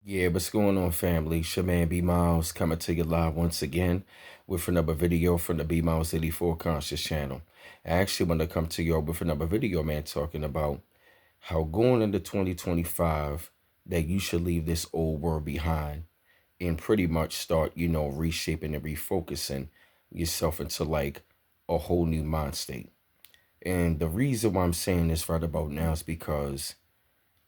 Yeah, what's going on, family? It's your man B Miles coming to you live once again with another video from the B Miles 84 Conscious channel. I actually want to come to you with another video, man, talking about how going into 2025 that you should leave this old world behind and pretty much start, reshaping and refocusing yourself into like a whole new mind state. And the reason why I'm saying this right about now is because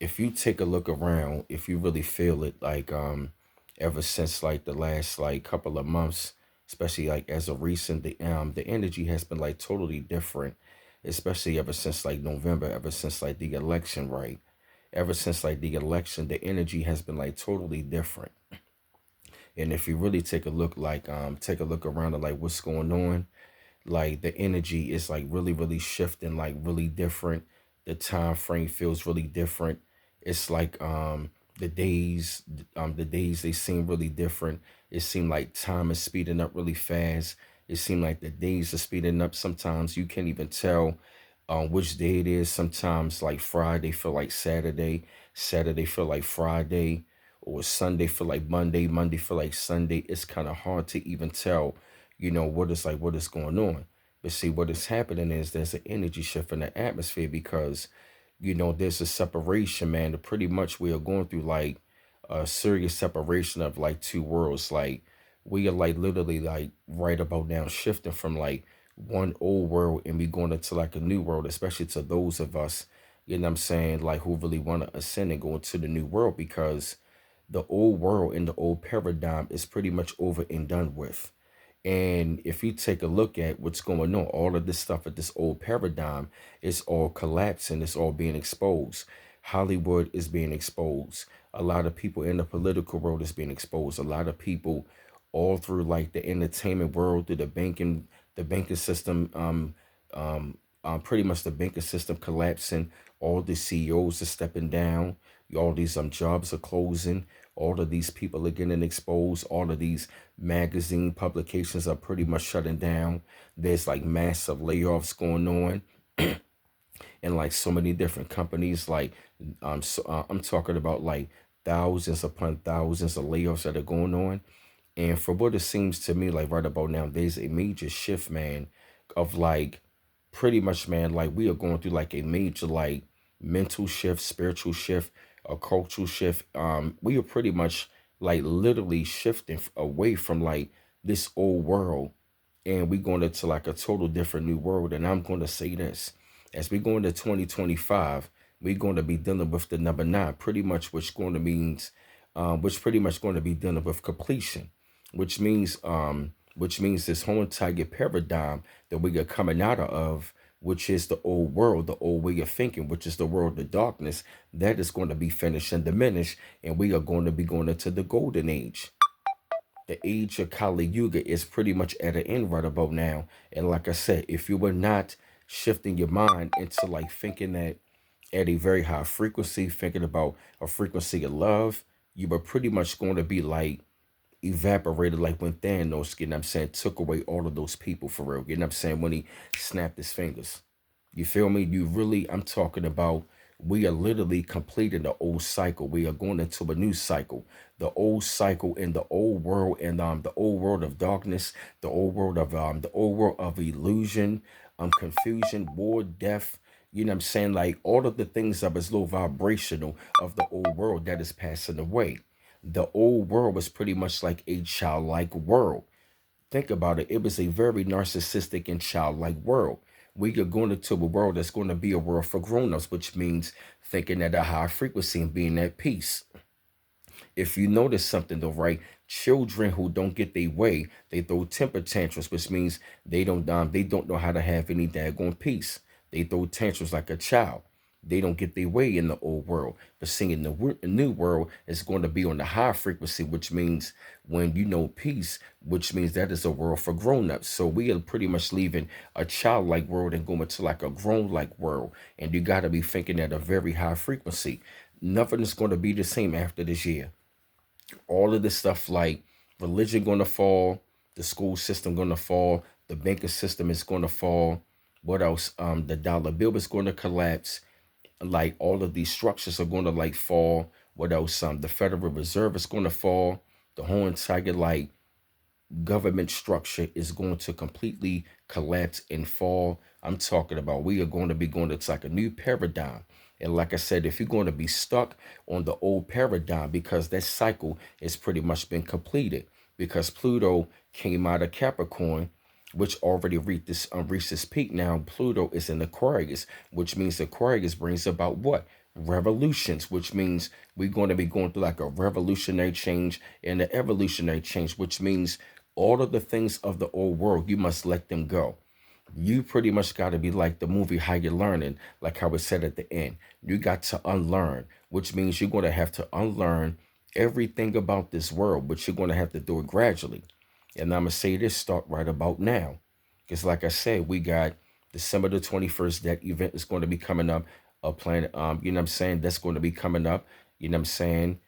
if you take a look around, if you really feel it, like ever since like the last like couple of months, especially like as of recent, the energy has been like totally different, especially ever since like November, ever since like the election, right? Ever since like the election, the energy has been like totally different. And if you really take a look around at like what's going on, like the energy is like really shifting, like really different. The time frame feels really different. It's like the days they seem really different. It seemed like time is speeding up really fast. It seemed like the days are speeding up. Sometimes you can't even tell which day it is. Sometimes like Friday feel like Saturday, Saturday feel like Friday, or Sunday feel like Monday, Monday feel like Sunday. It's kind of hard to even tell, what is going on. But see, what is happening is there's an energy shift in the atmosphere because, there's a separation, man. Pretty much we are going through like a serious separation of like two worlds. Like we are like literally like right about now shifting from like one old world and we going into like a new world, especially to those of us, I'm saying, like who really want to ascend and go into the new world because the old world and the old paradigm is pretty much over and done with. And if you take a look at what's going on, all of this stuff at this old paradigm is all collapsing, it's all being exposed. Hollywood is being exposed. A lot of people in the political world is being exposed. A lot of people all through like the entertainment world, through the banking system, pretty much the banking system collapsing. All the CEOs are stepping down. All these jobs are closing. All of these people are getting exposed. All of these magazine publications are pretty much shutting down. There's like massive layoffs going on and like so many different companies. Like I'm talking about like thousands upon thousands of layoffs that are going on. And for what it seems to me, like right about now, there's a major shift, man, of like pretty much, man, like we are going through like a major like mental shift, spiritual shift, a cultural shift. We are pretty much like literally shifting away from like this old world and we going into like a total different new world. And I'm going to say this, as we go into 2025, we're going to be dealing with the number nine, pretty much, which pretty much going to be dealing with completion, which means this whole entire paradigm that we are coming out of, which is the old world, the old way of thinking, which is the world of darkness, that is going to be finished and diminished, and we are going to be going into the golden age. The age of Kali Yuga is pretty much at an end right about now. And like I said, if you were not shifting your mind into like thinking that at a very high frequency, thinking about a frequency of love, you were pretty much going to be like evaporated like when Thanos, took away all of those people for real. When he snapped his fingers. You feel me? I'm talking about we are literally completing the old cycle. We are going into a new cycle. The old cycle in the old world and the old world of darkness, the old world of illusion, confusion, war, death. Like all of the things that was low vibrational of the old world that is passing away. The old world was pretty much like a childlike world. Think about it. It was a very narcissistic and childlike world. We are going into a world that's going to be a world for grown-ups, which means thinking at a high frequency and being at peace. If you notice something though, right? Children who don't get their way, they throw temper tantrums, which means they don't know how to have any daggone peace. They throw tantrums like a child. They don't get their way in the old world. But seeing in the new world is going to be on the high frequency, which means when you know peace, which means that is a world for grown-ups. So we are pretty much leaving a childlike world and going to like a grown-like world. And you got to be thinking at a very high frequency. Nothing is going to be the same after this year. All of this stuff like religion going to fall, the school system going to fall, the banking system is going to fall. What else? The dollar bill is going to collapse. Like all of these structures are going to like fall. What else? The Federal Reserve is going to fall. The whole entire like government structure is going to completely collapse and fall. I'm talking about we are going to be going to like a new paradigm. And like I said, if you're going to be stuck on the old paradigm, because that cycle has pretty much been completed, because Pluto came out of Capricorn, which already reached its peak. Now Pluto is in Aquarius, which means Aquarius brings about what? Revolutions, which means we're going to be going through like a revolutionary change and an evolutionary change, which means all of the things of the old world, you must let them go. You pretty much got to be like the movie How You Learning, like how it said at the end. You got to unlearn, which means you're going to have to unlearn everything about this world, but you're going to have to do it gradually. And I'm going to say this, start right about now. Because like I said, we got December the 21st, that event is going to be coming up. A planet, you know what I'm saying? That's going to be coming up. You know what I'm saying?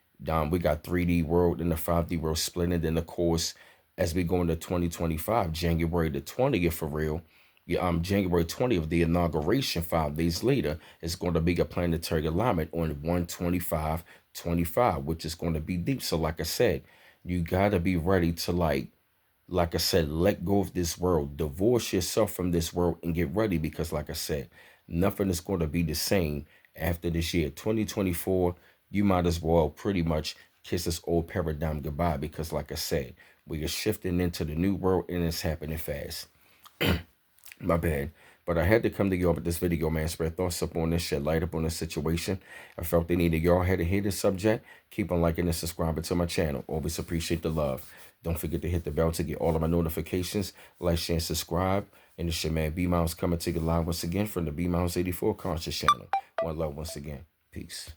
We got 3D world and the 5D world splitting. Then of course, as we go into 2025, January the 20th for real. Yeah, January 20th, the inauguration 5 days later is going to be a planetary alignment on 125-25, which is going to be deep. So like I said, you gotta be ready to like I said, let go of this world, divorce yourself from this world and get ready because, like I said, nothing is going to be the same after this year. 2024, you might as well pretty much kiss this old paradigm goodbye because, like I said, we are shifting into the new world and it's happening fast. My bad. But I had to come to y'all with this video, man. Spread thoughts up on this, shed light up on this situation. I felt the need that y'all had to hear this subject. Keep on liking and subscribing to my channel. Always appreciate the love. Don't forget to hit the bell to get all of my notifications. Like, share, and subscribe. And it's your man B Miles coming to you live once again from the B Miles 84 Conscious channel. One love once again. Peace.